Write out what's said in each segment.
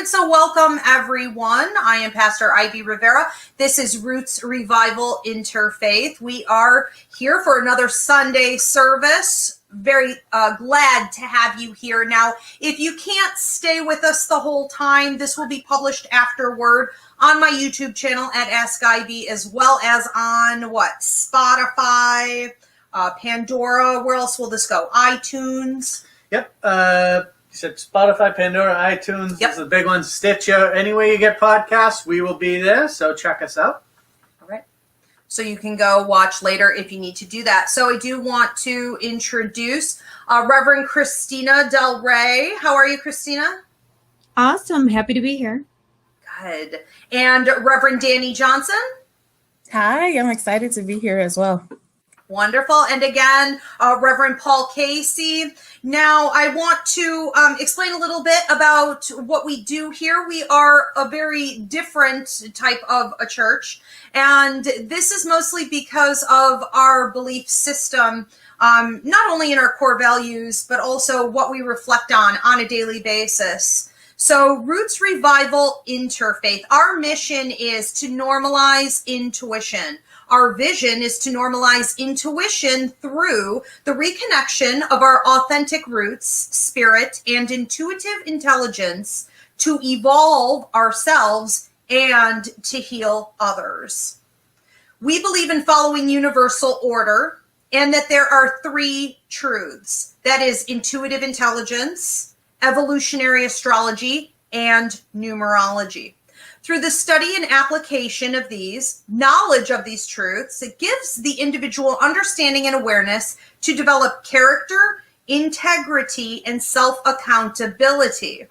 And so welcome everyone. I am Pastor Ivy Rivera. This is Roots Revival Interfaith. We are here for another Sunday service. Very glad to have you here. Now, if you can't stay with us the whole time, this will be published afterward on my YouTube channel at Ask Ivy, as well as on Spotify, Pandora. Where else will this go? iTunes. Yep. You said Spotify, Pandora, iTunes. Yep. Those are the big ones. Stitcher. Anywhere you get podcasts, we will be there. So check us out. All right. So you can go watch later if you need to do that. So I do want to introduce Reverend Christina Del Rey. How are you, Christina? Awesome. Happy to be here. Good. And Reverend Danny Johnson. Hi, I'm excited to be here as well. Wonderful. And again, Reverend Paul Casey. Now, I want to explain a little bit about what we do here. We are a very different type of a church, and this is mostly because of our belief system, not only in our core values, but also what we reflect on a daily basis. So, Roots Revival Interfaith, our mission is to normalize intuition. Our vision is to normalize intuition through the reconnection of our authentic roots, spirit, and intuitive intelligence to evolve ourselves and to heal others. We believe in following universal order and that there are three truths. That is intuitive intelligence, evolutionary astrology, and numerology. Through the study and application of these, knowledge of these truths, it gives the individual understanding and awareness to develop character, integrity, and self-accountability.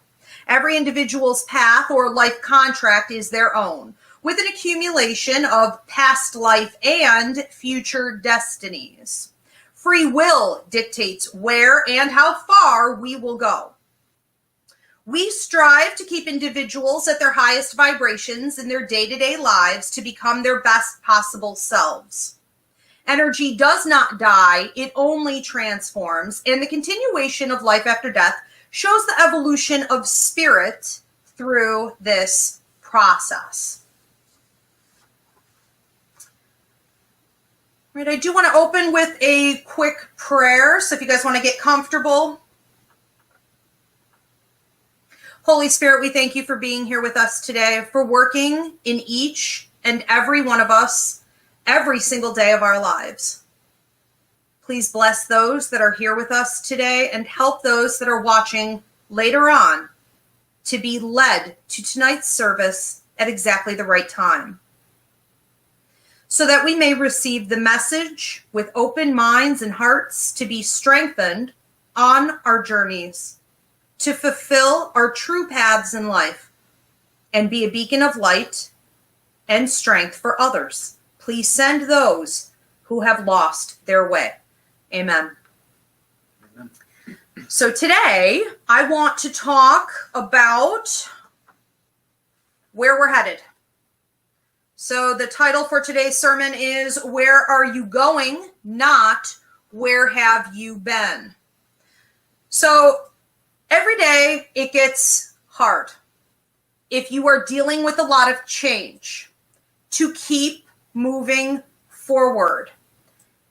Every individual's path or life contract is their own, with an accumulation of past life and future destinies. Free will dictates where and how far we will go. We strive to keep individuals at their highest vibrations in their day-to-day lives to become their best possible selves. Energy does not die, it only transforms, and the continuation of life after death shows the evolution of spirit through this process. All right, I do want to open with a quick prayer, so if you guys want to get comfortable. Holy Spirit, we thank you for being here with us today, for working in each and every one of us every single day of our lives. Please bless those that are here with us today and help those that are watching later on to be led to tonight's service at exactly the right time, so that we may receive the message with open minds and hearts to be strengthened on our journeys, to fulfill our true paths in life and be a beacon of light and strength for others. Please send those who have lost their way. Amen. Amen. So today I want to talk about where we're headed. So the title for today's sermon is Where Are You Going? Not Where Have You Been? So every day it gets hard if you are dealing with a lot of change to keep moving forward.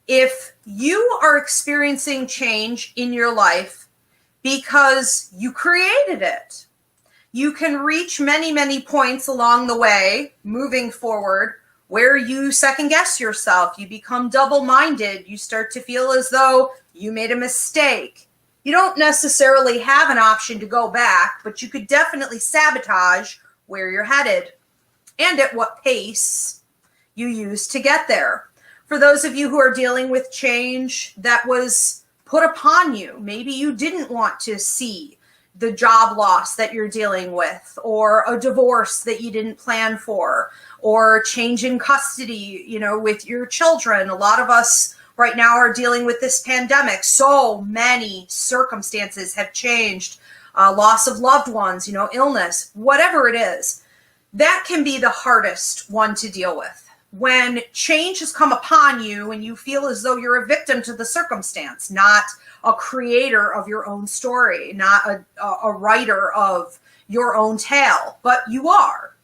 If you are experiencing change in your life because you created it, you can reach many, many points along the way moving forward where you second guess yourself, you become double-minded, you start to feel as though you made a mistake. You don't necessarily have an option to go back, but you could definitely sabotage where you're headed and at what pace you use to get there. For those of you who are dealing with change that was put upon you, maybe you didn't want to see the job loss that you're dealing with, or a divorce that you didn't plan for, or change in custody, with your children. A lot of us right now are dealing with this pandemic. So many circumstances have changed. Loss of loved ones, illness, whatever it is. That can be the hardest one to deal with. When change has come upon you and you feel as though you're a victim to the circumstance, not a creator of your own story, not a writer of your own tail, but you are.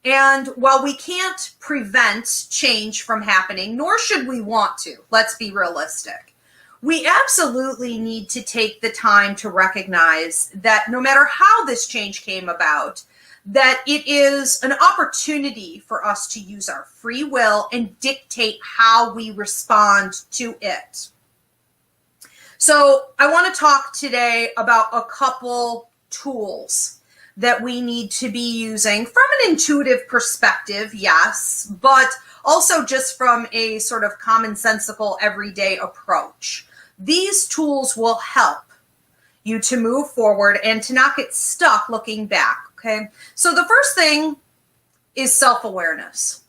And while we can't prevent change from happening, nor should we want to, let's be realistic, we absolutely need to take the time to recognize that no matter how this change came about, that it is an opportunity for us to use our free will and dictate how we respond to it. So I want to talk today about a couple tools that we need to be using from an intuitive perspective, yes, but also just from a sort of commonsensical everyday approach. These tools will help you to move forward and to not get stuck looking back, okay? So the first thing is self-awareness.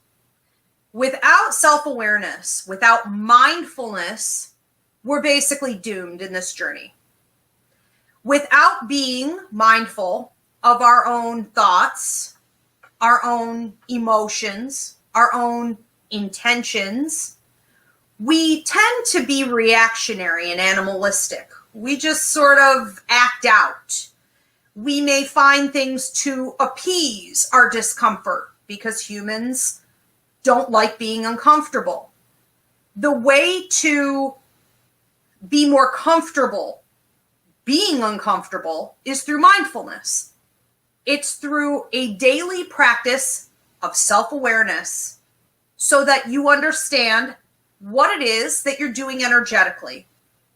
Without self-awareness, without mindfulness, we're basically doomed in this journey. Without being mindful of our own thoughts, our own emotions, our own intentions, we tend to be reactionary and animalistic. We just sort of act out. We may find things to appease our discomfort because humans don't like being uncomfortable. The way to be more comfortable being uncomfortable is through mindfulness. It's through a daily practice of self-awareness so that you understand what it is that you're doing energetically,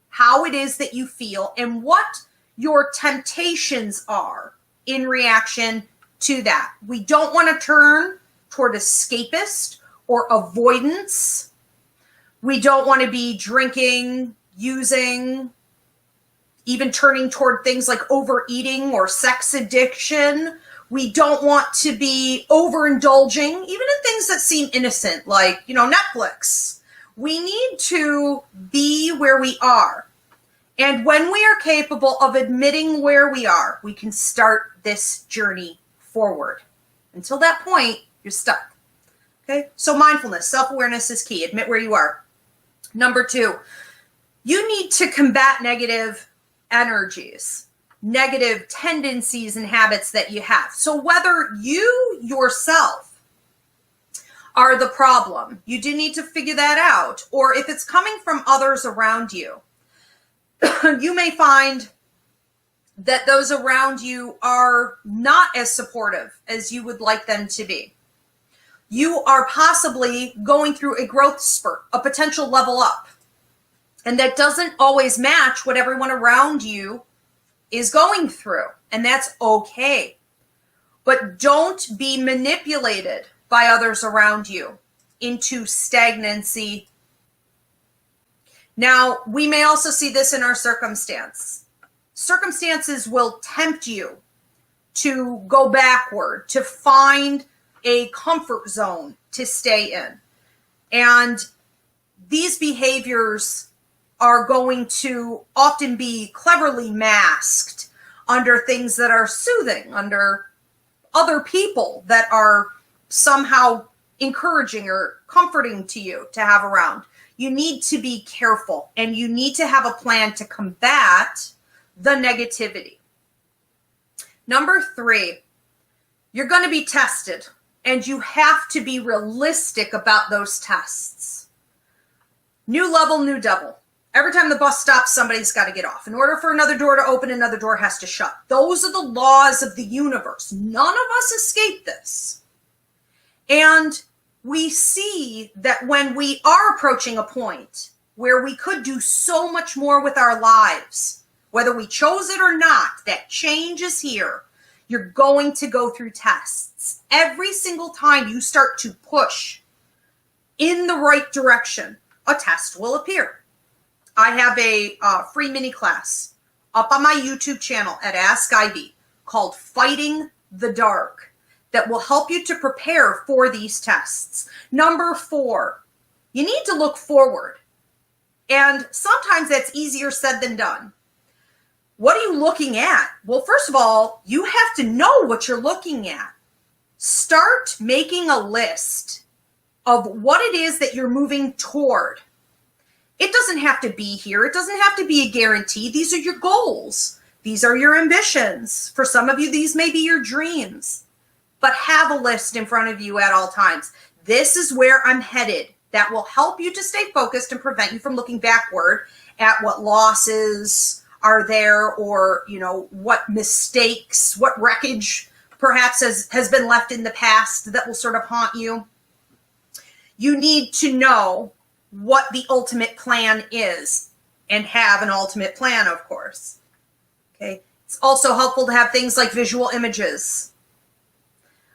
how it is that you feel, and what your temptations are in reaction to that. We don't want to turn toward escapist or avoidance. We don't want to be drinking, using, even turning toward things like overeating or sex addiction. We don't want to be overindulging, even in things that seem innocent, like, Netflix. We need to be where we are. And when we are capable of admitting where we are, we can start this journey forward. Until that point, you're stuck. Okay? So mindfulness, self-awareness is key. Admit where you are. Number 2, you need to combat negative energies, negative tendencies and habits that you have. So whether you yourself are the problem, you do need to figure that out. Or if it's coming from others around you, you may find that those around you are not as supportive as you would like them to be. You are possibly going through a growth spurt, a potential level up. And that doesn't always match what everyone around you is going through. And that's okay. But don't be manipulated by others around you into stagnancy. Now, we may also see this in our circumstance. Circumstances will tempt you to go backward, to find a comfort zone to stay in. And these behaviors are going to often be cleverly masked under things that are soothing, under other people that are somehow encouraging or comforting to you to have around. You need to be careful, and you need to have a plan to combat the negativity. Number 3, you're going to be tested, and you have to be realistic about those tests. New level, new devil. Every time the bus stops, somebody's got to get off. In order for another door to open, another door has to shut. Those are the laws of the universe. None of us escape this. And we see that when we are approaching a point where we could do so much more with our lives, whether we chose it or not, that change is here. You're going to go through tests. Every single time you start to push in the right direction, a test will appear. I have a free mini class up on my YouTube channel at Ask Ivy called Fighting the Dark that will help you to prepare for these tests. Number 4, you need to look forward. And sometimes that's easier said than done. What are you looking at? Well, first of all, you have to know what you're looking at. Start making a list of what it is that you're moving toward. It doesn't have to be here. It doesn't have to be a guarantee. These are your goals. These are your ambitions. For some of you, these may be your dreams, but have a list in front of you at all times. This is where I'm headed. That will help you to stay focused and prevent you from looking backward at what losses are there, or, what mistakes, what wreckage perhaps has been left in the past that will sort of haunt you. You need to know what the ultimate plan is and have an ultimate plan, of course. Okay. It's also helpful to have things like visual images.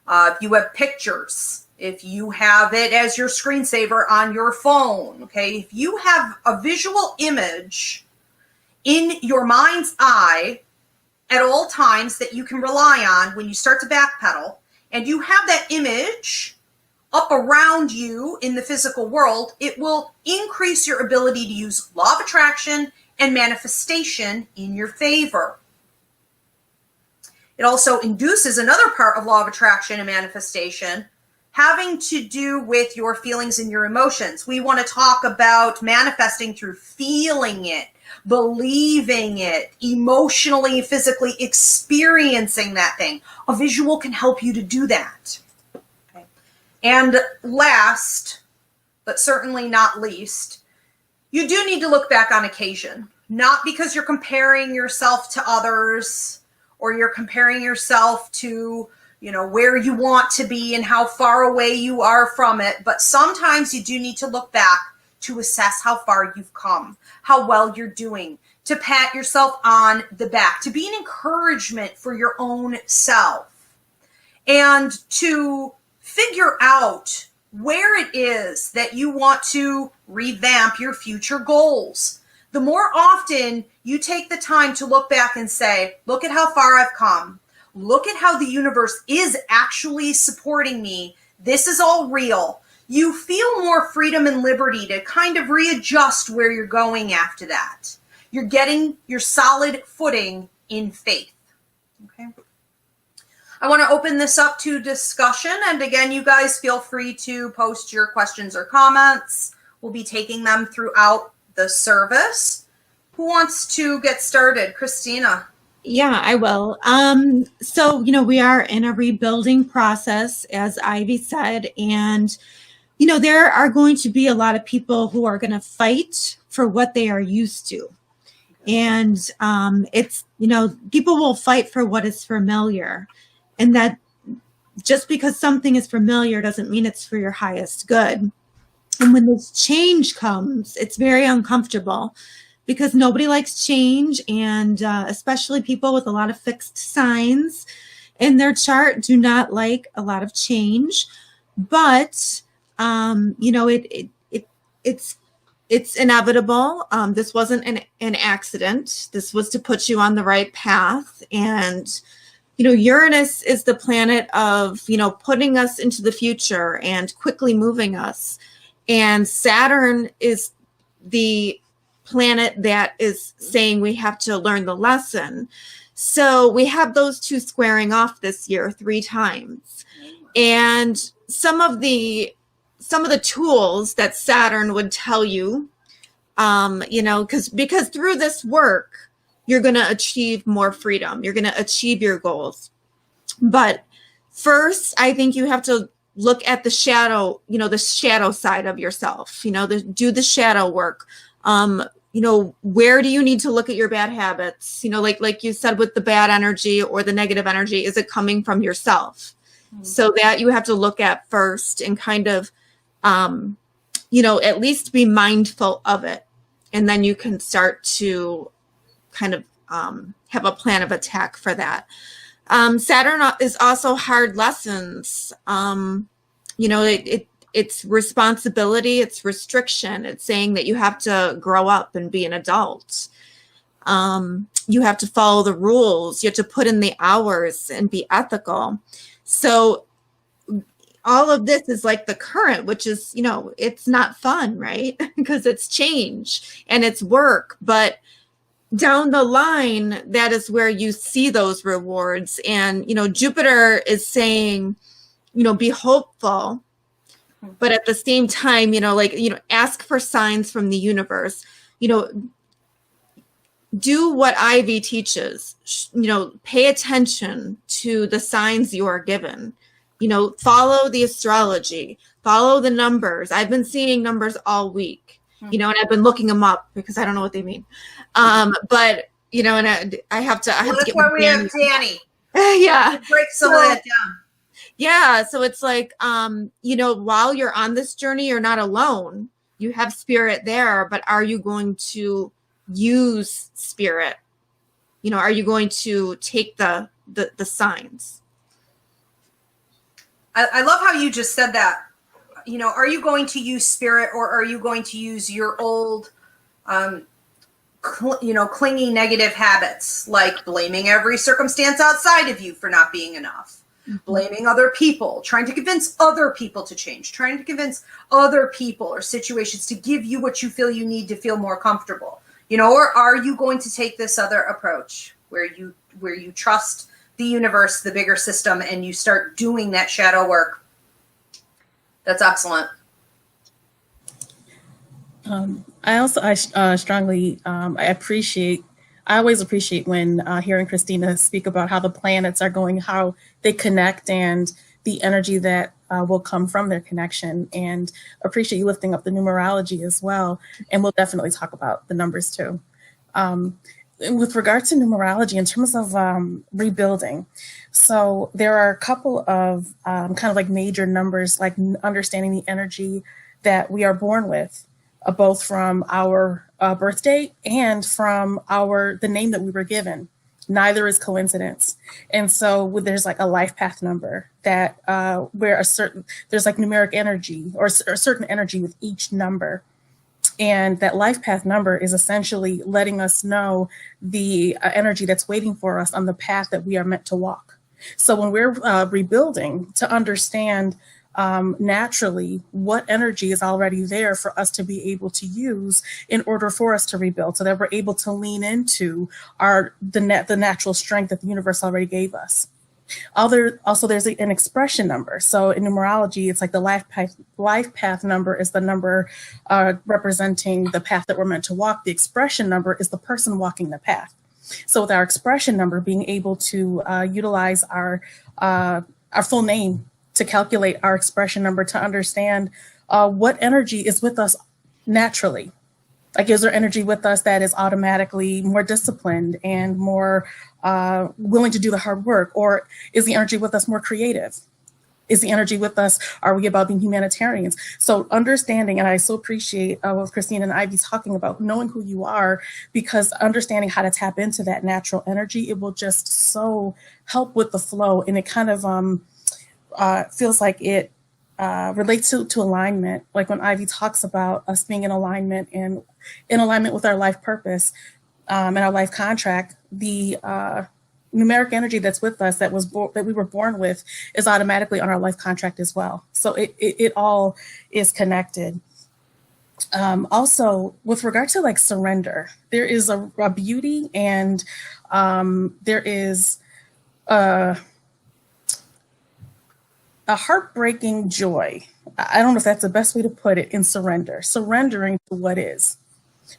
If you have pictures, if you have it as your screensaver on your phone, okay, if you have a visual image in your mind's eye at all times that you can rely on when you start to backpedal, and you have that image up around you in the physical world, it will increase your ability to use law of attraction and manifestation in your favor. It also induces another part of law of attraction and manifestation having to do with your feelings and your emotions. We want to talk about manifesting through feeling it, believing it, emotionally, physically experiencing that thing. A visual can help you to do that. Okay. And last, but certainly not least, you do need to look back on occasion, not because you're comparing yourself to others or you're comparing yourself to, where you want to be and how far away you are from it. But sometimes you do need to look back to assess how far you've come, how well you're doing, to pat yourself on the back, to be an encouragement for your own self, and to figure out where it is that you want to revamp your future goals. The more often you take the time to look back and say, look at how far I've come. Look at how the universe is actually supporting me. This is all real. You feel more freedom and liberty to kind of readjust where you're going after that. You're getting your solid footing in faith. Okay. I want to open this up to discussion. And again, you guys feel free to post your questions or comments. We'll be taking them throughout the service. Who wants to get started? Christina. Yeah, I will. So, we are in a rebuilding process, as Ivy said, and, there are going to be a lot of people who are going to fight for what they are used to. And it's, people will fight for what is familiar, and that just because something is familiar doesn't mean it's for your highest good. And when this change comes, it's very uncomfortable, because nobody likes change, and especially people with a lot of fixed signs in their chart do not like a lot of change. But it's inevitable. This wasn't an accident. This was to put you on the right path. And Uranus is the planet of putting us into the future and quickly moving us, and Saturn is the planet that is saying we have to learn the lesson. So we have those two squaring off this year 3 times. And some of the tools that Saturn would tell you, because through this work, you're going to achieve more freedom. You're going to achieve your goals. But first, I think you have to look at the shadow, the shadow side of yourself, do the shadow work. Where do you need to look at your bad habits? Like you said, with the bad energy or the negative energy, is it coming from yourself? Mm-hmm. So that you have to look at first and kind of, at least be mindful of it. And then you can start to kind of have a plan of attack for that. Saturn is also hard lessons. It's responsibility, it's restriction. It's saying that you have to grow up and be an adult. You have to follow the rules. You have to put in the hours and be ethical. So all of this is like the current, which is, it's not fun, right? Because it's change and it's work. But down the line, that is where you see those rewards. And, Jupiter is saying, be hopeful. But at the same time, ask for signs from the universe. do what Ivy teaches. Pay attention to the signs you are given. Follow the astrology, follow the numbers. I've been seeing numbers all week, and I've been looking them up because I don't know what they mean. But and I have to That's get why we have Danny. Yeah. Break some of that down. Yeah. So it's like, while you're on this journey, you're not alone. You have spirit there, but are you going to use spirit? Are you going to take the signs? I love how you just said that. Are you going to use spirit, or are you going to use your old, clingy negative habits, like blaming every circumstance outside of you for not being enough, blaming other people, trying to convince other people to change, trying to convince other people or situations to give you what you feel you need to feel more comfortable, or are you going to take this other approach where you trust the universe, the bigger system, and you start doing that shadow work? That's excellent. I strongly, I always appreciate when hearing Christina speak about how the planets are going, how they connect, and the energy that will come from their connection, and appreciate you lifting up the numerology as well. And we'll definitely talk about the numbers too. With regard to numerology, in terms of rebuilding, so there are a couple of kind of like major numbers, like understanding the energy that we are born with, both from our birth date and from the name that we were given. Neither is coincidence. And so there's like a life path number that where there's like numeric energy or a certain energy with each number. And that life path number is essentially letting us know the energy that's waiting for us on the path that we are meant to walk. So when we're rebuilding, to understand naturally what energy is already there for us to be able to use in order for us to rebuild, so that we're able to lean into the natural strength that the universe already gave us. Also, there's an expression number. So in numerology, it's like the life path number is the number representing the path that we're meant to walk. The expression number is the person walking the path. So with our expression number, being able to utilize our full name to calculate our expression number, to understand what energy is with us naturally. Like, is there energy with us that is automatically more disciplined and more willing to do the hard work? Or is the energy with us more creative? Is the energy with us, are we about being humanitarians? So understanding, and I so appreciate what Christine and Ivy talking about, knowing who you are, because understanding how to tap into that natural energy, it will just so help with the flow. And it kind of feels like it relates to alignment. Like when Ivy talks about us being in alignment and in alignment with our life purpose and our life contract, the numeric energy that's with us that we were born with is automatically on our life contract as well. So it all is connected. Also, with regard to like surrender, there is a beauty, and there is a heartbreaking joy. I don't know if that's the best way to put it, in surrendering to what is.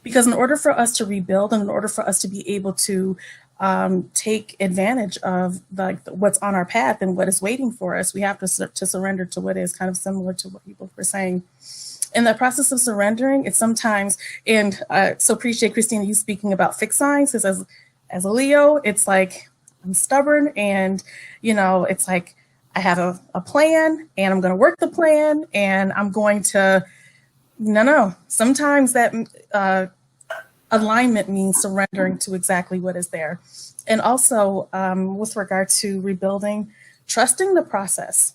Because in order for us to rebuild, and in order for us to be able to take advantage of what's on our path and what is waiting for us, we have to surrender to what is, kind of similar to what you both were saying. In the process of surrendering, it's sometimes, and so appreciate, Christina, you speaking about fixed signs, because as a Leo, it's like I'm stubborn, and it's like I have a plan, and I'm going to work the plan, and I'm going to, no. Sometimes that alignment means surrendering to exactly what is there. And also with regard to rebuilding, trusting the process.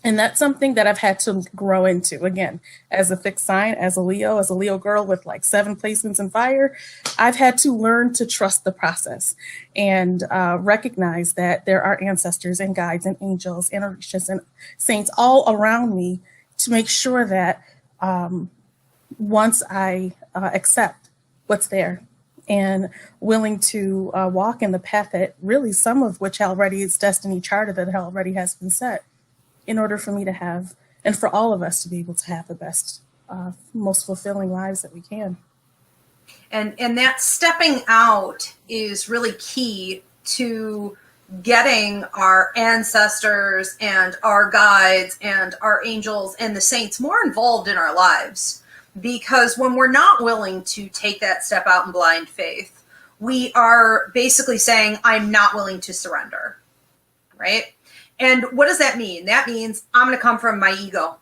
And that's something that I've had to grow into. Again, as a fixed sign, as a Leo girl with like 7 placements in fire, I've had to learn to trust the process and recognize that there are ancestors and guides and angels and orishas and saints all around me to make sure that once I accept what's there and willing to walk in the path that really, some of which already is destiny charted, that already has been set, in order for me to have, and for all of us to be able to have the best, most fulfilling lives that we can. And that stepping out is really key to getting our ancestors and our guides and our angels and the saints more involved in our lives. Because when we're not willing to take that step out in blind faith, we are basically saying, I'm not willing to surrender, right? And what does that mean? That means I'm going to come from my ego,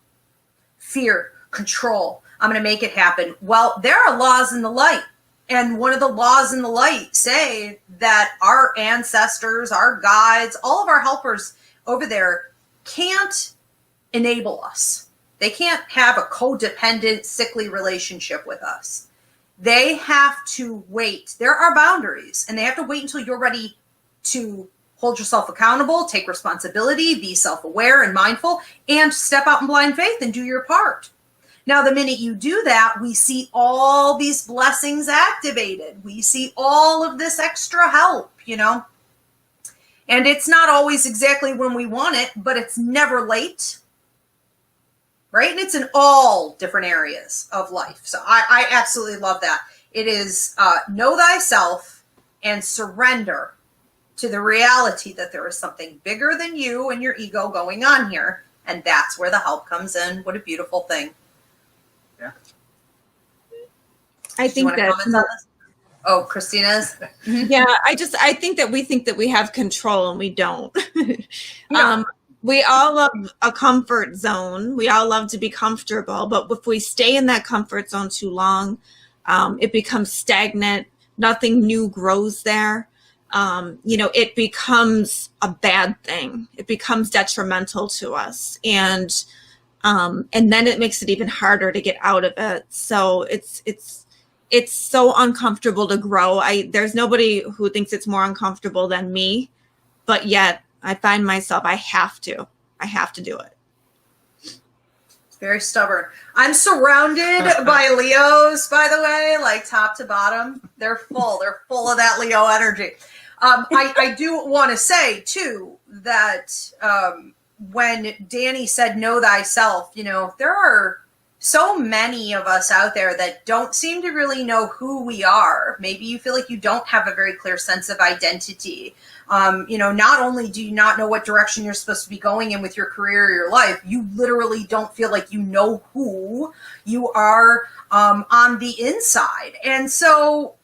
fear, control. I'm going to make it happen. Well, there are laws in the light. And one of the laws in the light say that our ancestors, our guides, all of our helpers over there can't enable us. They can't have a codependent, sickly relationship with us. They have to wait. There are boundaries, and they have to wait until you're ready to hold yourself accountable, take responsibility, be self-aware and mindful, and step out in blind faith and do your part. Now, the minute you do that, we see all these blessings activated. We see all of this extra help, And it's not always exactly when we want it, but it's never late, right? And it's in all different areas of life. So I absolutely love that. It is know thyself and surrender to the reality that there is something bigger than you and your ego going on here. And that's where the help comes in. What a beautiful thing. Yeah. I think that. Oh, Christina's. Yeah, I think that we have control and we don't. No. We all love a comfort zone. We all love to be comfortable, but if we stay in that comfort zone too long, it becomes stagnant. Nothing new grows there. It becomes a bad thing. It becomes detrimental to us. And then it makes it even harder to get out of it. So it's so uncomfortable to grow. There's nobody who thinks it's more uncomfortable than me, but yet I find myself, I have to do it. It's very stubborn. I'm surrounded by Leos, by the way, like top to bottom. They're full of that Leo energy. I do want to say too, that, when Danny said, know thyself, there are so many of us out there that don't seem to really know who we are. Maybe you feel like you don't have a very clear sense of identity. Not only do you not know what direction you're supposed to be going in with your career or your life, you literally don't feel like you know who you are on the inside. And so,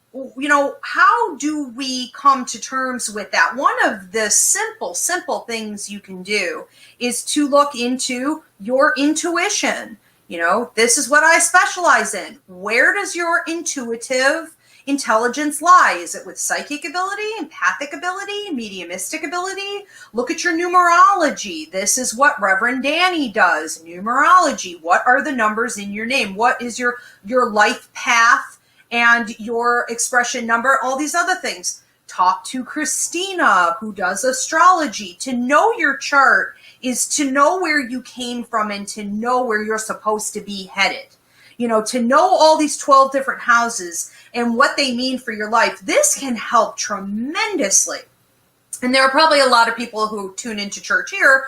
how do we come to terms with that? One of the simple things you can do is to look into your intuition. This is what I specialize in. Where does your intuitive intelligence lie? Is it with psychic ability, empathic ability, mediumistic ability? Look at your numerology. This is what Reverend Danny does. Numerology. What are the numbers in your name? What is your life path and your expression number? All these other things. Talk to Christina, who does astrology. To know your chart is to know where you came from and to know where you're supposed to be headed. To know all these 12 different houses and what they mean for your life. This can help tremendously. And there are probably a lot of people who tune into church here,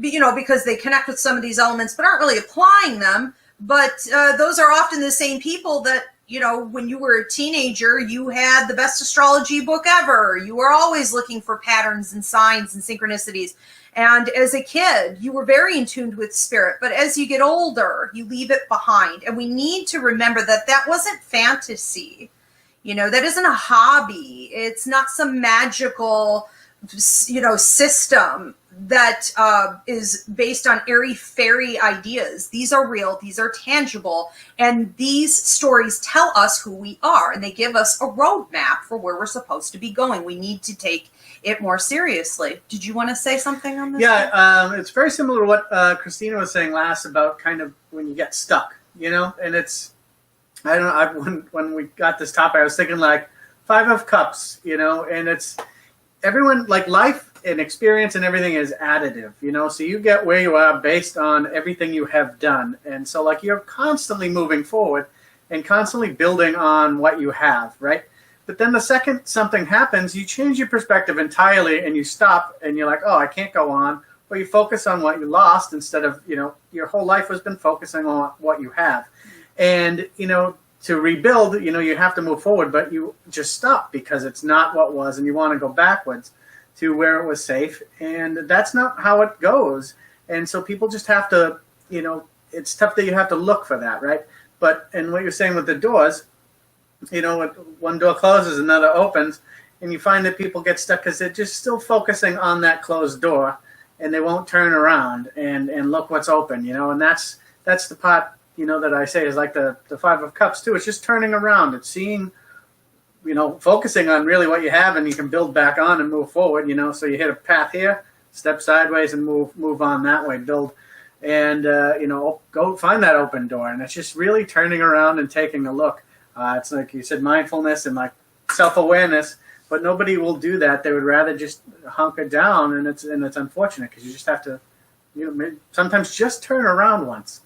because they connect with some of these elements but aren't really applying them. But those are often the same people that, when you were a teenager, you had the best astrology book ever. You were always looking for patterns and signs and synchronicities. And as a kid, you were very in tune with spirit. But as you get older, you leave it behind. And we need to remember that that wasn't fantasy. That isn't a hobby. It's not some magical, system that is based on airy-fairy ideas. These are real. These are tangible. And these stories tell us who we are. And they give us a roadmap for where we're supposed to be going. We need to take it more seriously. Did you want to say something on this? Yeah, it's very similar to what Christina was saying last about kind of when you get stuck, and it's, I don't know, when we got this topic, I was thinking like 5 of Cups, and it's everyone, like life and experience and everything is additive, so you get where you are based on everything you have done. And so like you're constantly moving forward and constantly building on what you have, right? But then the second something happens, you change your perspective entirely and you stop and you're like, oh, I can't go on. Or you focus on what you lost instead of, your whole life has been focusing on what you have. And, to rebuild, you have to move forward, but you just stop because it's not what was, and you want to go backwards to where it was safe, and that's not how it goes. And so people just have to, it's tough that you have to look for that, right? But, and what you're saying with the doors, one door closes, another opens, and you find that people get stuck because they're just still focusing on that closed door, and they won't turn around and look what's open, and that's the part, that I say is like the Five of Cups too. It's just turning around. It's seeing, focusing on really what you have, and you can build back on and move forward, so you hit a path here, step sideways and move on that way, build, and, go find that open door. And it's just really turning around and taking a look. It's like you said, mindfulness and like self-awareness, but nobody will do that. They would rather just hunker down, and it's unfortunate because you just have to, sometimes just turn around once.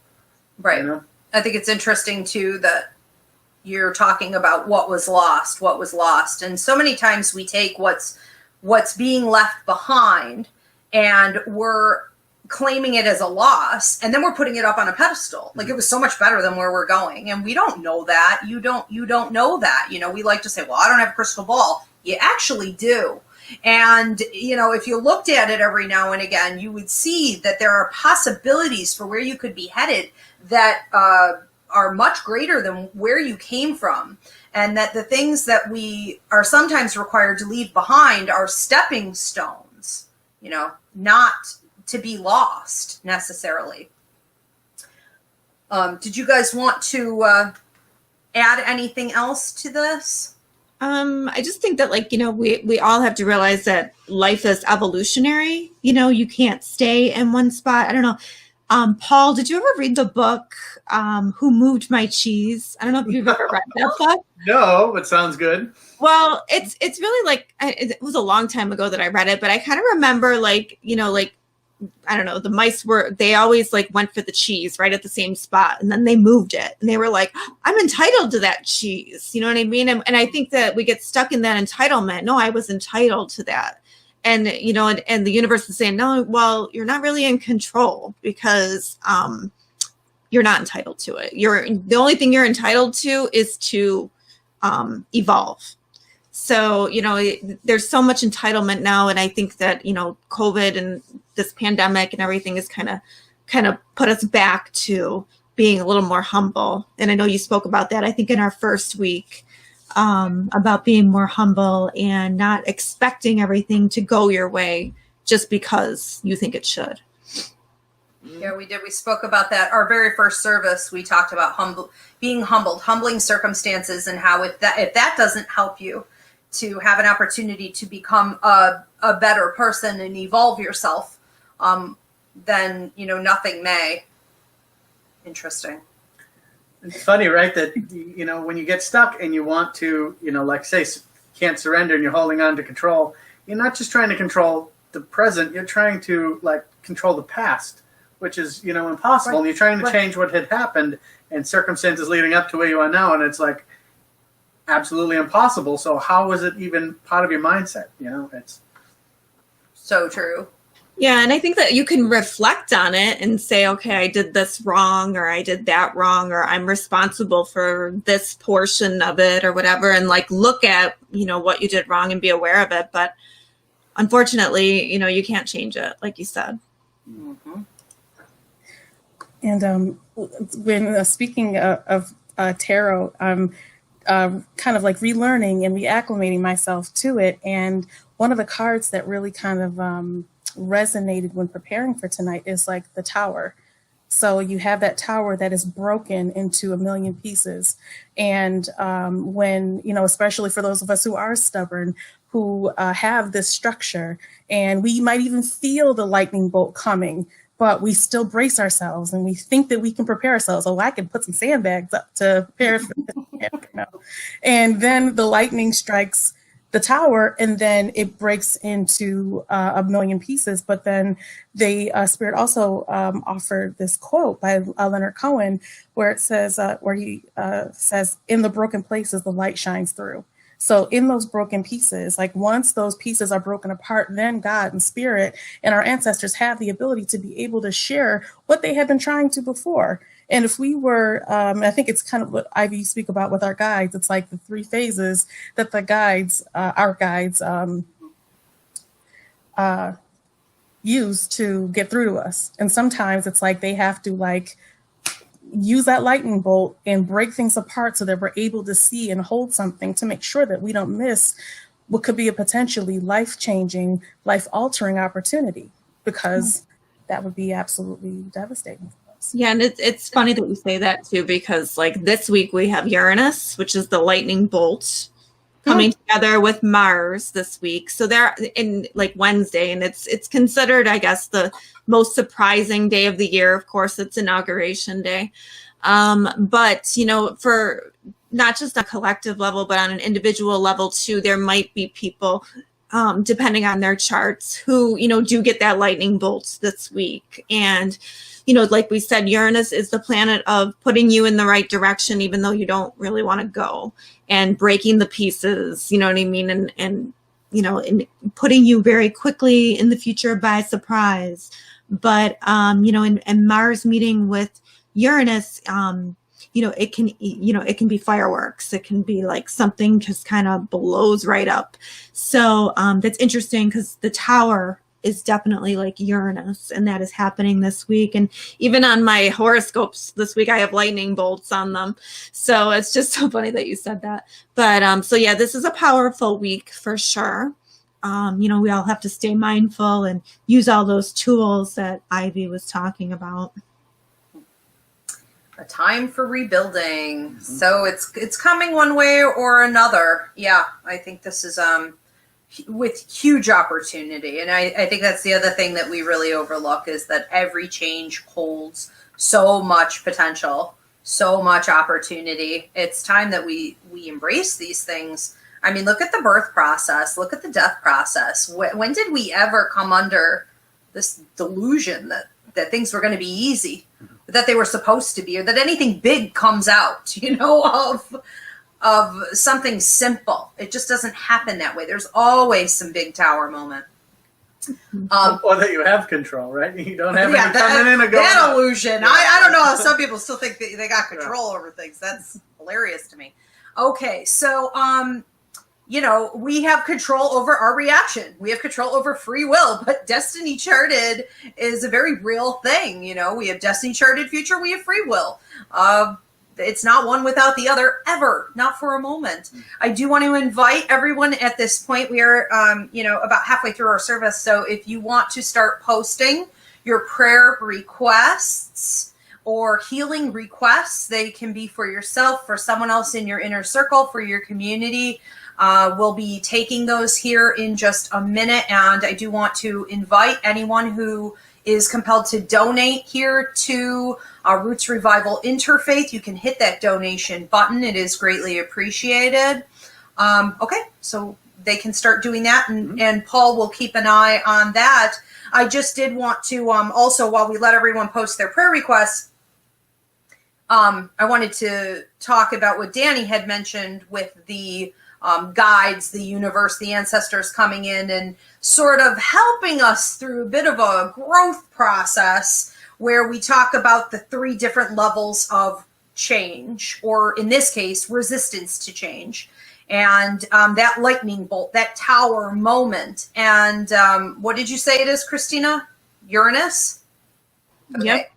Right. I think it's interesting too that you're talking about what was lost. And so many times we take what's being left behind and we're claiming it as a loss, and then we're putting it up on a pedestal. Like it was so much better than where we're going. And we don't know that. You don't know that. We like to say, well, I don't have a crystal ball. You actually do. And, if you looked at it every now and again, you would see that there are possibilities for where you could be headed that are much greater than where you came from. And that the things that we are sometimes required to leave behind are stepping stones, not to be lost necessarily. Did you guys want to add anything else to this? I just think that we all have to realize that life is evolutionary. You can't stay in one spot. I don't know. Paul, did you ever read the book, Who Moved My Cheese? I don't know if you've ever read that book. No, but sounds good. Well, it's really it was a long time ago that I read it, but I kind of remember I don't know, the mice they always went for the cheese right at the same spot, and then they moved it, and they were like, I'm entitled to that cheese. You know what I mean? And I think that we get stuck in that entitlement. No, I was entitled to that. And, and the universe is saying, no, well, you're not really in control because you're not entitled to it. The only thing you're entitled to is to evolve. So, there's so much entitlement now. And I think that, COVID and this pandemic and everything is kind of put us back to being a little more humble. And I know you spoke about that, I think, in our first week, about being more humble and not expecting everything to go your way just because you think it should. Yeah, we did. We spoke about that. Our very first service, we talked about being humbled, humbling circumstances, and how if that doesn't help you to have an opportunity to become a better person and evolve yourself, then, nothing may. Interesting. It's funny, right, that, when you get stuck and you want to, say, can't surrender and you're holding on to control, you're not just trying to control the present, you're trying to, control the past, which is, impossible. Right. And you're trying to change what had happened and circumstances leading up to where you are now, and it's absolutely impossible. So how was it even part of your mindset? It's so true. Yeah, and I think that you can reflect on it and say, okay, I did this wrong, or I did that wrong, or I'm responsible for this portion of it, or whatever, and look at, what you did wrong and be aware of it. But unfortunately, you can't change it, like you said. Mm-hmm. And when speaking of tarot, I'm kind of relearning and reacclimating myself to it. And one of the cards that really kind of resonated when preparing for tonight is the Tower. So you have that tower that is broken into a million pieces. And when, especially for those of us who are stubborn, who have this structure, and we might even feel the lightning bolt coming, but we still brace ourselves and we think that we can prepare ourselves. Oh, I can put some sandbags up to prepare for this. No. And then the lightning strikes the tower, and then it breaks into a million pieces. But then the Spirit also offered this quote by Leonard Cohen, where it says, where he says, "In the broken places, the light shines through." So in those broken pieces, once those pieces are broken apart, then God and Spirit and our ancestors have the ability to be able to share what they have been trying to before. And if we were, I think it's kind of what Ivy speak about with our guides. It's like the 3 phases that the guides, our guides, use to get through to us. And sometimes it's like they have to like use that lightning bolt and break things apart so that we're able to see and hold something to make sure that we don't miss what could be a potentially life-changing, life-altering opportunity, because that would be absolutely devastating for us. Yeah, and it's funny that we say that too, because like this week we have Uranus, which is the lightning bolt, coming together with Mars this week. So they're in like Wednesday, and it's considered, I guess, the most surprising day of the year. Of course, it's Inauguration Day. But, you know, for not just a collective level, but on an individual level too, there might be people, depending on their charts, who, you know, do get that lightning bolt this week. And, you know, like we said, Uranus is the planet of putting you in the right direction, even though you don't really want to go, and breaking the pieces, you know what I mean? And you know, and putting you very quickly in the future by surprise. But, you know, and Mars meeting with Uranus, you know, it can be fireworks. It can be like something just kind of blows right up. So that's interesting, because the Tower is definitely like Uranus, and that is happening this week. And even on my horoscopes this week, I have lightning bolts on them. So it's just so funny that you said that. But so yeah, this is a powerful week for sure. You know, we all have to stay mindful and use all those tools that Ivy was talking about. A time for rebuilding. So it's coming one way or another. Yeah, I think this is with huge opportunity. And I think that's the other thing that we really overlook, is that every change holds so much potential, so much opportunity. It's time that we embrace these things. I mean, look at the birth process, look at the death process. When did we ever come under this delusion that things were going to be easy, that they were supposed to be, or that anything big comes out, you know, of something simple? It just doesn't happen that way. There's always some big tower moment. Or that you have control, right? You don't have any coming in or going that out. illusion. Yeah. I don't know how some people still think that they got control over things. That's hilarious to me. Okay, so you know, we have control over our reaction. We have control over free will, but destiny charted is a very real thing. You know, we have destiny charted future, we have free will. It's not one without the other, ever, not for a moment. I do want to invite everyone at this point. We are, you know, about halfway through our service. So if you want to start posting your prayer requests or healing requests, they can be for yourself, for someone else in your inner circle, for your community. We'll be taking those here in just a minute. And I do want to invite anyone who is compelled to donate here to Roots Revival Interfaith. You can hit that donation button. It is greatly appreciated. Okay, so they can start doing that, and Paul will keep an eye on that. I just did want to also, while we let everyone post their prayer requests, I wanted to talk about what Danny had mentioned with the guides, the universe, the ancestors coming in and sort of helping us through a bit of a growth process, where we talk about the 3 different levels of change, or in this case, resistance to change. And that lightning bolt, that tower moment. And what did you say it is, Christina? Uranus? Okay. Yep.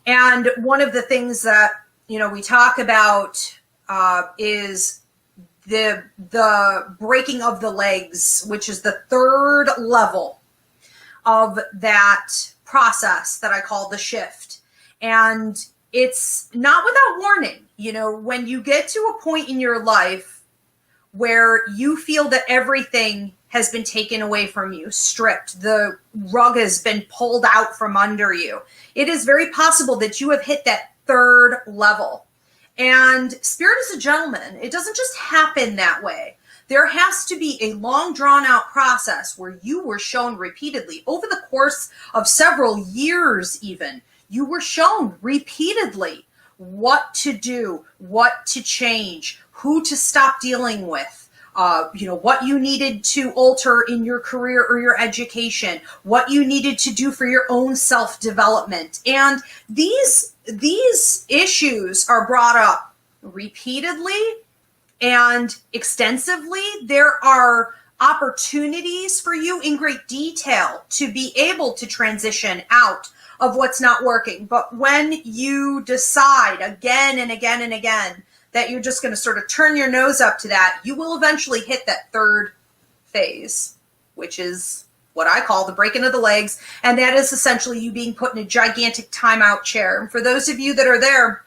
And one of the things that, you know, we talk about is the breaking of the legs, which is the 3rd level of that process that I call the shift. And it's not without warning. You know, when you get to a point in your life where you feel that everything has been taken away from you, stripped, the rug has been pulled out from under you, it is very possible that you have hit that 3rd level. And Spirit is a gentleman. It doesn't just happen that way. There has to be a long, drawn-out process where you were shown repeatedly, over the course of several years even, you were shown repeatedly what to do, what to change, who to stop dealing with, you know, what you needed to alter in your career or your education, what you needed to do for your own self-development. And these these issues are brought up repeatedly and extensively. There are opportunities for you in great detail to be able to transition out of what's not working. But when you decide again and again and again that you're just going to sort of turn your nose up to that, you will eventually hit that third phase, which is what I call the breaking of the legs. And that is essentially you being put in a gigantic timeout chair. And for those of you that are there,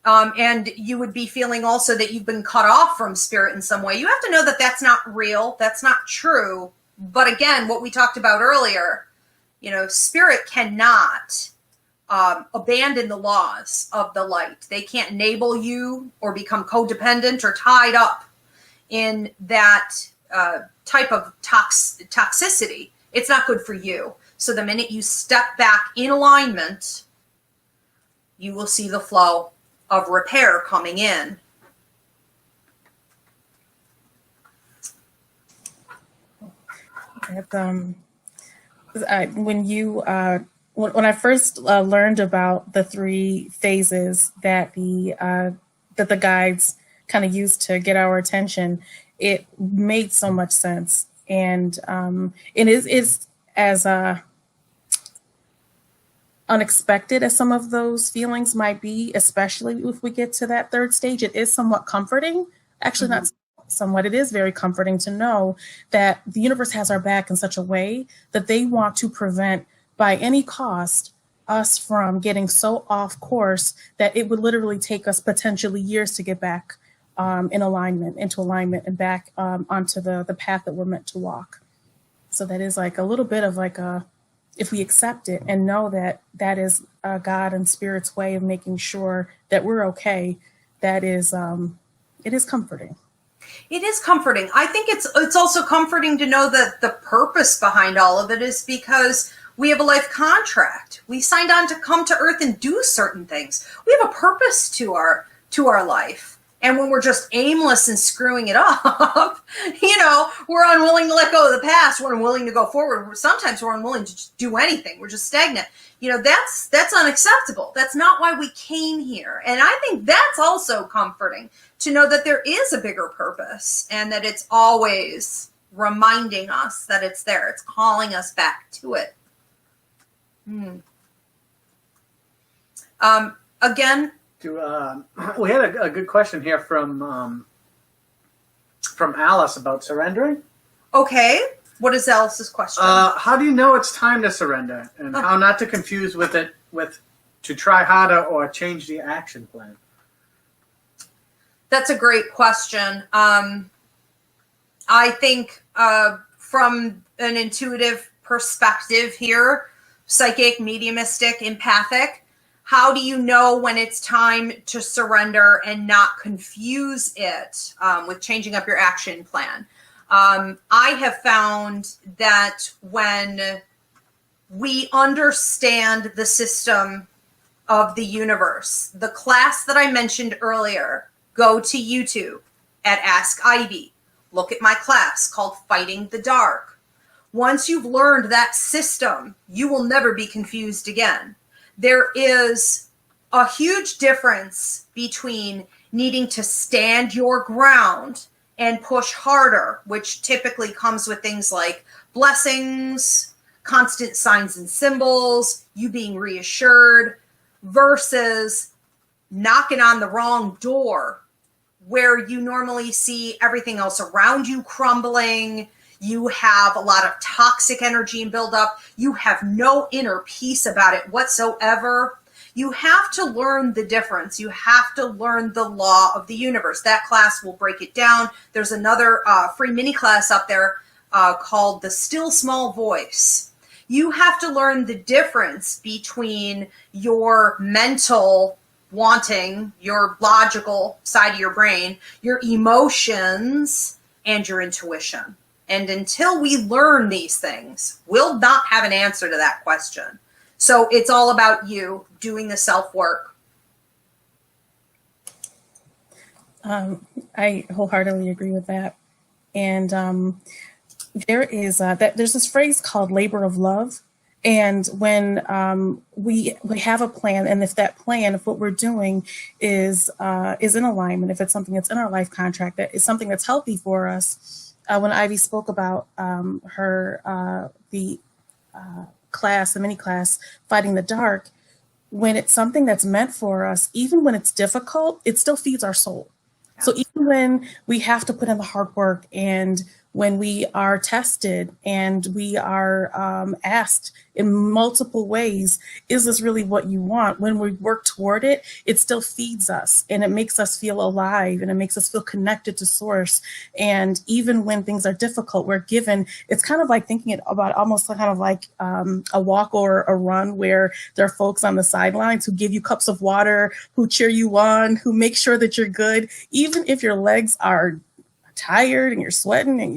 and you would be feeling also that you've been cut off from spirit in some way, you have to know that that's not real. That's not true. But again, what we talked about earlier, you know, spirit cannot abandon the laws of the light. They can't enable you or become codependent or tied up in that type of toxicity. It's not good for you. So the minute you step back in alignment, you will see the flow of repair coming in. When I first learned about the three phases that the guides kind of use to get our attention, it made so much sense, and it is as unexpected as some of those feelings might be, especially if we get to that third stage. It is somewhat comforting, actually. Not somewhat, it is very comforting to know that the universe has our back in such a way that they want to prevent by any cost us from getting so off course that it would literally take us potentially years to get back into alignment and back onto the path that we're meant to walk. So that is like a little bit of like if we accept it and know that that is God and Spirit's way of making sure that we're okay, that is, it is comforting. It is comforting. I think it's also comforting to know that the purpose behind all of it is because we have a life contract. We signed on to come to Earth and do certain things. We have a purpose to our life. And when we're just aimless and screwing it up, you know, we're unwilling to let go of the past. We're unwilling to go forward. Sometimes we're unwilling to just do anything. We're just stagnant. You know, that's unacceptable. That's not why we came here. And I think that's also comforting to know that there is a bigger purpose and that it's always reminding us that it's there. It's calling us back to it. Again, we had a good question here from Alice about surrendering. Okay. What is Alice's question? How do you know it's time to surrender, and how not to confuse with to try harder or change the action plan? That's a great question. I think from an intuitive perspective here, psychic, mediumistic, empathic, how do you know when it's time to surrender and not confuse it with changing up your action plan? I have found that when we understand the system of the universe, the class that I mentioned earlier, go to YouTube at Ask Ivy. Look at my class called Fighting the Dark. Once you've learned that system, you will never be confused again. There is a huge difference between needing to stand your ground and push harder, which typically comes with things like blessings, constant signs and symbols, you being reassured, versus knocking on the wrong door where you normally see everything else around you crumbling. You have a lot of toxic energy and buildup. You have no inner peace about it whatsoever. You have to learn the difference. You have to learn the law of the universe. That class will break it down. There's another free mini class up there called The Still Small Voice. You have to learn the difference between your mental wanting, your logical side of your brain, your emotions, and your intuition. And until we learn these things, we'll not have an answer to that question. So it's all about you doing the self-work. I wholeheartedly agree with that. And there's this phrase called labor of love. And when we have a plan, and if that plan, if what we're doing is in alignment, if it's something that's in our life contract, that is something that's healthy for us. When Ivy spoke about the mini class, Fighting the Dark, when it's something that's meant for us, even when it's difficult, it still feeds our soul. So even when we have to put in the hard work, and when we are tested and we are asked in multiple ways, is this really what you want? When we work toward it, it still feeds us, and it makes us feel alive, and it makes us feel connected to source. And even when things are difficult, we're given, it's kind of like thinking about almost kind of like a walk or a run, where there are folks on the sidelines who give you cups of water, who cheer you on, who make sure that you're good, even if your legs are tired and you're sweating and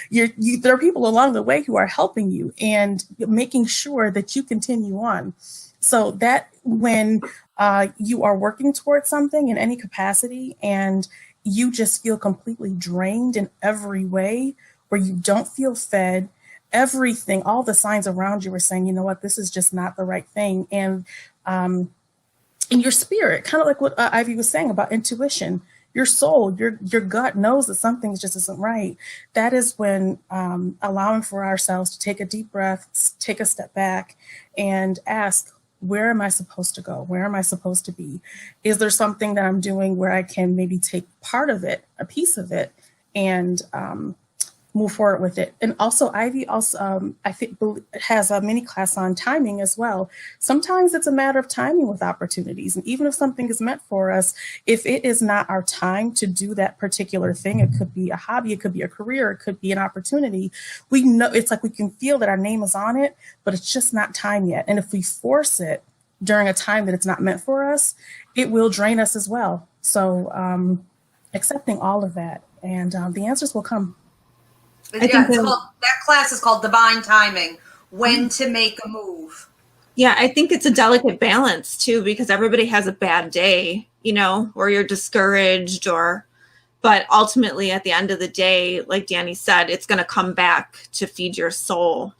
there are people along the way who are helping you and making sure that you continue on. So that when you are working towards something in any capacity and you just feel completely drained in every way, where you don't feel fed, everything, all the signs around you are saying, you know what, this is just not the right thing. And in your spirit, kind of like what Ivy was saying about intuition, your soul, your gut knows that something just isn't right. That is when allowing for ourselves to take a deep breath, take a step back, and ask, where am I supposed to go? Where am I supposed to be? Is there something that I'm doing where I can maybe take part of it, a piece of it, and move forward with it? And also, Ivy I think has a mini class on timing as well. Sometimes it's a matter of timing with opportunities. And even if something is meant for us, if it is not our time to do that particular thing, it could be a hobby, it could be a career, it could be an opportunity. We know, it's like we can feel that our name is on it, but it's just not time yet. And if we force it during a time that it's not meant for us, it will drain us as well. So accepting all of that, and the answers will come. That class is called Divine Timing, when to make a move. Yeah, I think it's a delicate balance too, because everybody has a bad day, or you're discouraged, but ultimately at the end of the day, like Danny said, it's going to come back to feed your soul.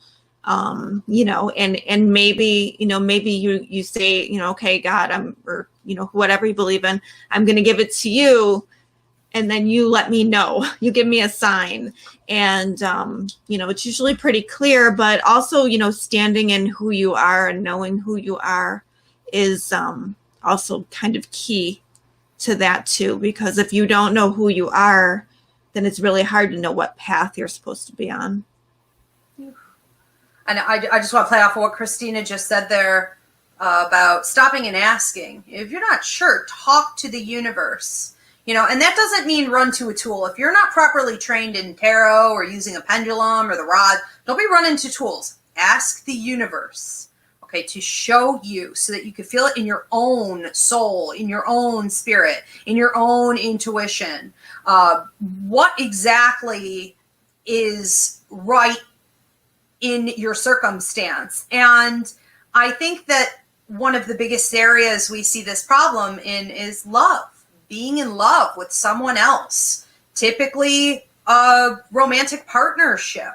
And maybe you say, okay, God, whatever you believe in, I'm going to give it to you. And then you let me know, you give me a sign. And, it's usually pretty clear, but also, standing in who you are and knowing who you are is also kind of key to that too. Because if you don't know who you are, then it's really hard to know what path you're supposed to be on. And I just want to play off of what Christina just said there about stopping and asking. If you're not sure, talk to the universe. And that doesn't mean run to a tool. If you're not properly trained in tarot or using a pendulum or the rod, don't be running to tools. Ask the universe, okay, to show you so that you can feel it in your own soul, in your own spirit, in your own intuition. What exactly is right in your circumstance? And I think that one of the biggest areas we see this problem in is love. Being in love with someone else, typically a romantic partnership,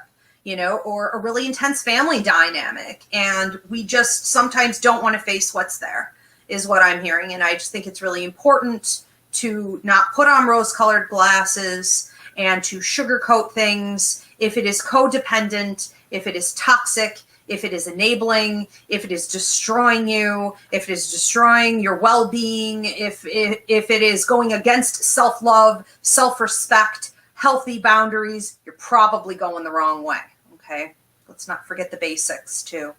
or a really intense family dynamic. And we just sometimes don't want to face what's there, is what I'm hearing. And I just think it's really important to not put on rose-colored glasses and to sugarcoat things. If it is codependent, if it is toxic, if it is enabling, if it is destroying you, if it is destroying your well-being, if it is going against self-love, self-respect, healthy boundaries, you're probably going the wrong way, okay? Let's not forget the basics, too.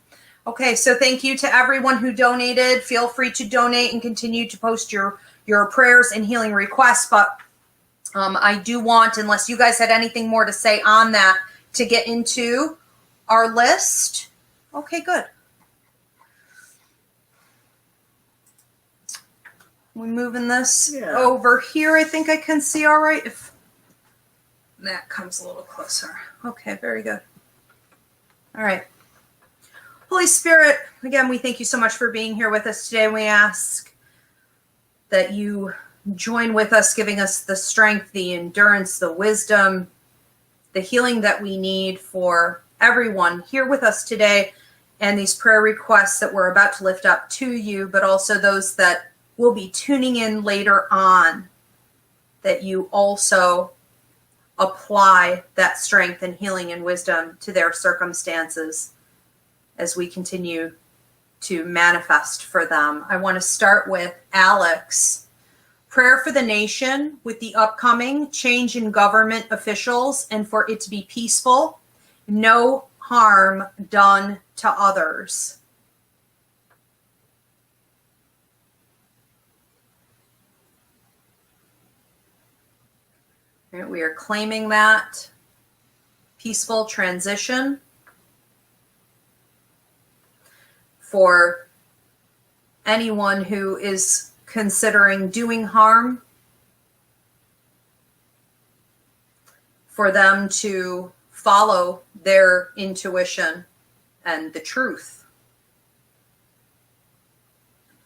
Okay, so thank you to everyone who donated. Feel free to donate and continue to post your prayers and healing requests, but I do want, unless you guys had anything more to say on that, to get into our list. Okay, good. We're moving this over here. I think I can see all right if that comes a little closer. Okay, very good. All right. Holy Spirit, again, we thank you so much for being here with us today. We ask that you join with us, giving us the strength, the endurance, the wisdom, the healing that we need for everyone here with us today, and these prayer requests that we're about to lift up to you, but also those that will be tuning in later on, that you also apply that strength and healing and wisdom to their circumstances as we continue to manifest for them. I want to start with Alex. Prayer for the nation with the upcoming change in government officials and for it to be peaceful, no harm done to others. Right, we are claiming that peaceful transition for anyone who is considering doing harm, for them to follow their intuition and the truth.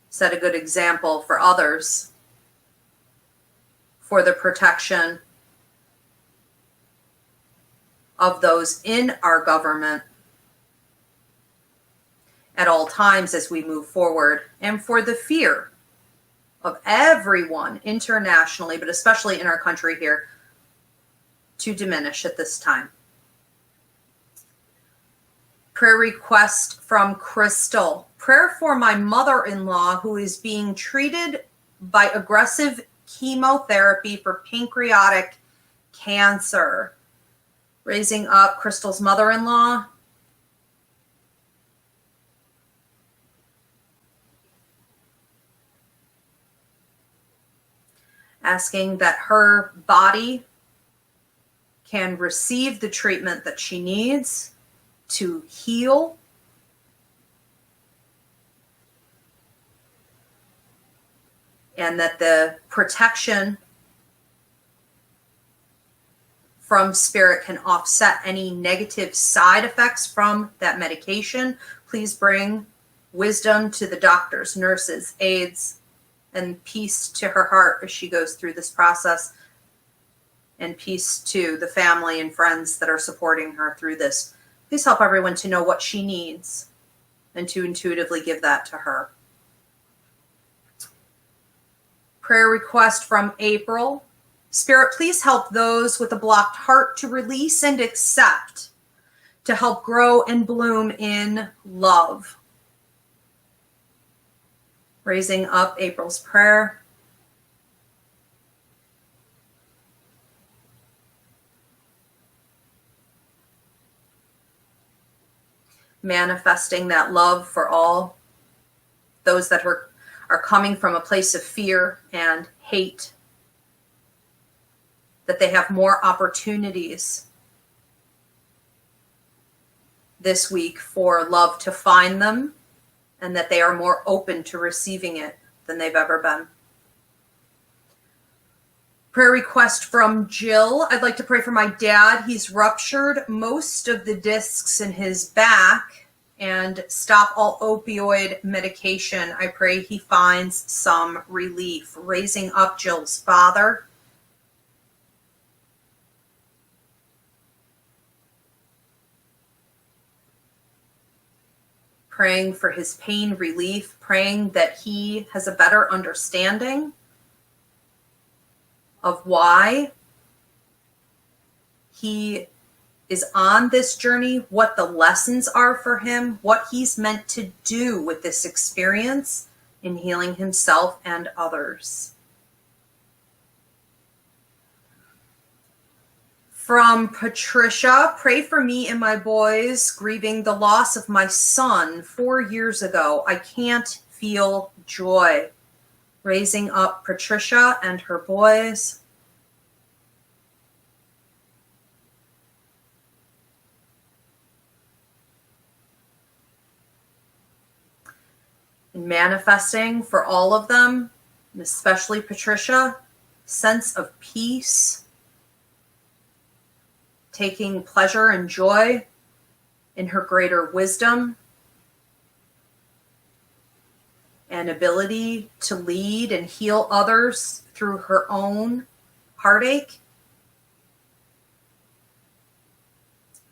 Set a good example for others, for the protection of those in our government at all times as we move forward, and for the fear of everyone internationally, but especially in our country here, to diminish at this time. Prayer request from Crystal. Prayer for my mother-in-law who is being treated by aggressive chemotherapy for pancreatic cancer. Raising up Crystal's mother-in-law. Asking that her body can receive the treatment that she needs to heal. And that the protection from spirit can offset any negative side effects from that medication. Please bring wisdom to the doctors, nurses, aides, and peace to her heart as she goes through this process, and peace to the family and friends that are supporting her through this. Please help everyone to know what she needs and to intuitively give that to her. Prayer request from April. Spirit, please help those with a blocked heart to release and accept, to help grow and bloom in love. Raising up April's prayer. Manifesting that love for all those that are coming from a place of fear and hate, that they have more opportunities this week for love to find them, and that they are more open to receiving it than they've ever been. Prayer request from Jill. I'd like to pray for my dad. He's ruptured most of the discs in his back and stop all opioid medication. I pray he finds some relief. Raising up Jill's father. Praying for his pain relief, praying that he has a better understanding of why he is on this journey, what the lessons are for him, what he's meant to do with this experience in healing himself and others. From Patricia, pray for me and my boys grieving the loss of my son 4 years ago. I can't feel joy. Raising up Patricia and her boys. And manifesting for all of them, and especially Patricia, sense of peace, taking pleasure and joy in her greater wisdom and ability to lead and heal others through her own heartache.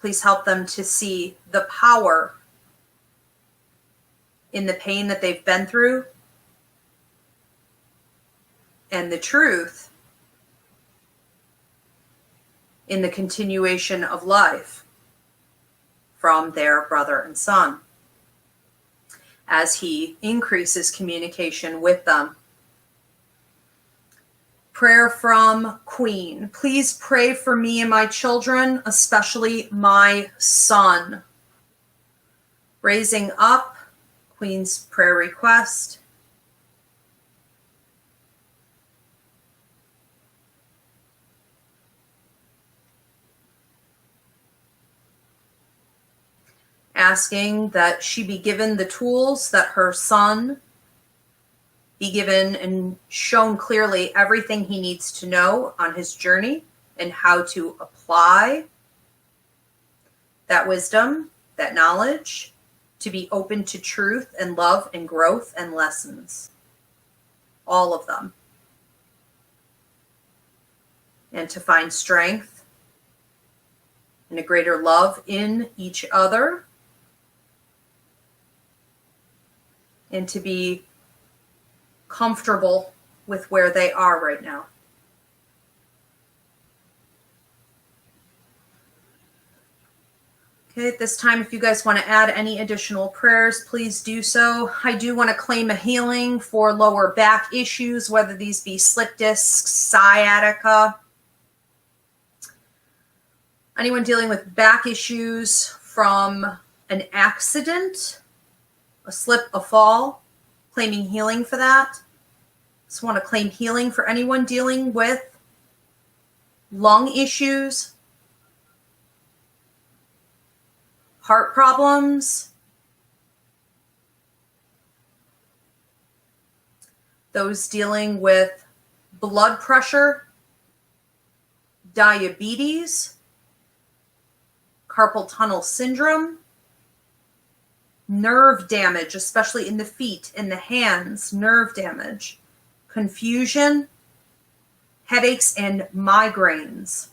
Please help them to see the power in the pain that they've been through, and the truth in the continuation of life from their brother and son as he increases communication with them. Prayer from Queen. Please pray for me and my children, especially my son. Raising up, Queen's prayer request. Asking that she be given the tools, that her son be given and shown clearly everything he needs to know on his journey and how to apply that wisdom, that knowledge, to be open to truth and love and growth and lessons. All of them. And to find strength and a greater love in each other. And to be comfortable with where they are right now. Okay, at this time, if you guys want to add any additional prayers, please do so. I do want to claim a healing for lower back issues, whether these be slip discs, sciatica. Anyone dealing with back issues from an accident, a slip, a fall, claiming healing for that. Just want to claim healing for anyone dealing with lung issues, heart problems, those dealing with blood pressure, diabetes, carpal tunnel syndrome, nerve damage, especially in the feet, in the hands, nerve damage, confusion, headaches, and migraines.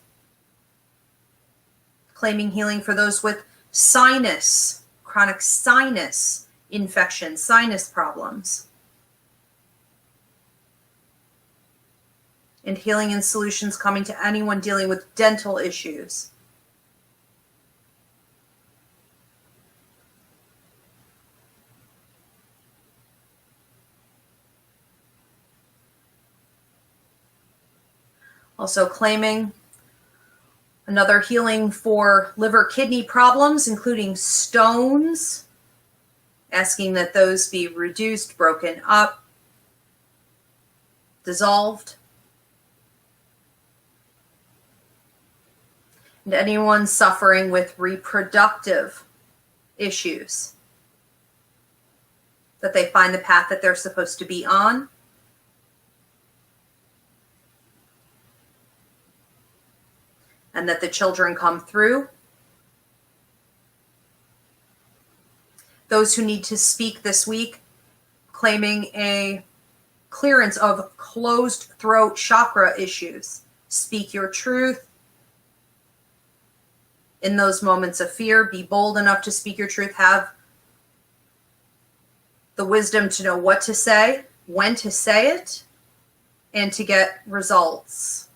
Claiming healing for those with sinus, chronic sinus infection, sinus problems. And healing and solutions coming to anyone dealing with dental issues. Also claiming another healing for liver kidney problems, including stones, asking that those be reduced, broken up, dissolved. And anyone suffering with reproductive issues, that they find the path that they're supposed to be on. And that the children come through. Those who need to speak this week, claiming a clearance of closed throat chakra issues. Speak your truth. In those moments of fear, be bold enough to speak your truth. Have the wisdom to know what to say, when to say it, and to get results.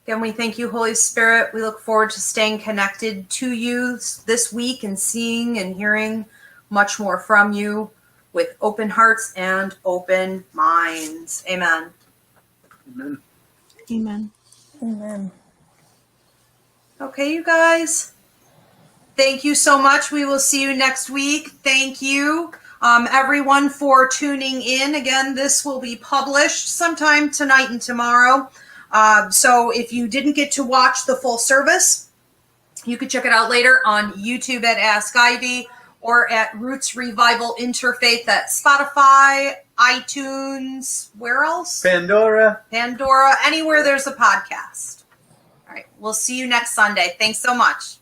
Again, we thank you, Holy Spirit. We look forward to staying connected to you this week and seeing and hearing much more from you with open hearts and open minds. Amen. Amen. Amen. Amen. Okay, you guys. Thank you so much. We will see you next week. Thank you, everyone, for tuning in. Again, this will be published sometime tonight and tomorrow. So if you didn't get to watch the full service, you could check it out later on YouTube at Ask Ivy or at Roots Revival Interfaith at Spotify, iTunes, where else? Pandora, anywhere there's a podcast. All right, we'll see you next Sunday. Thanks so much.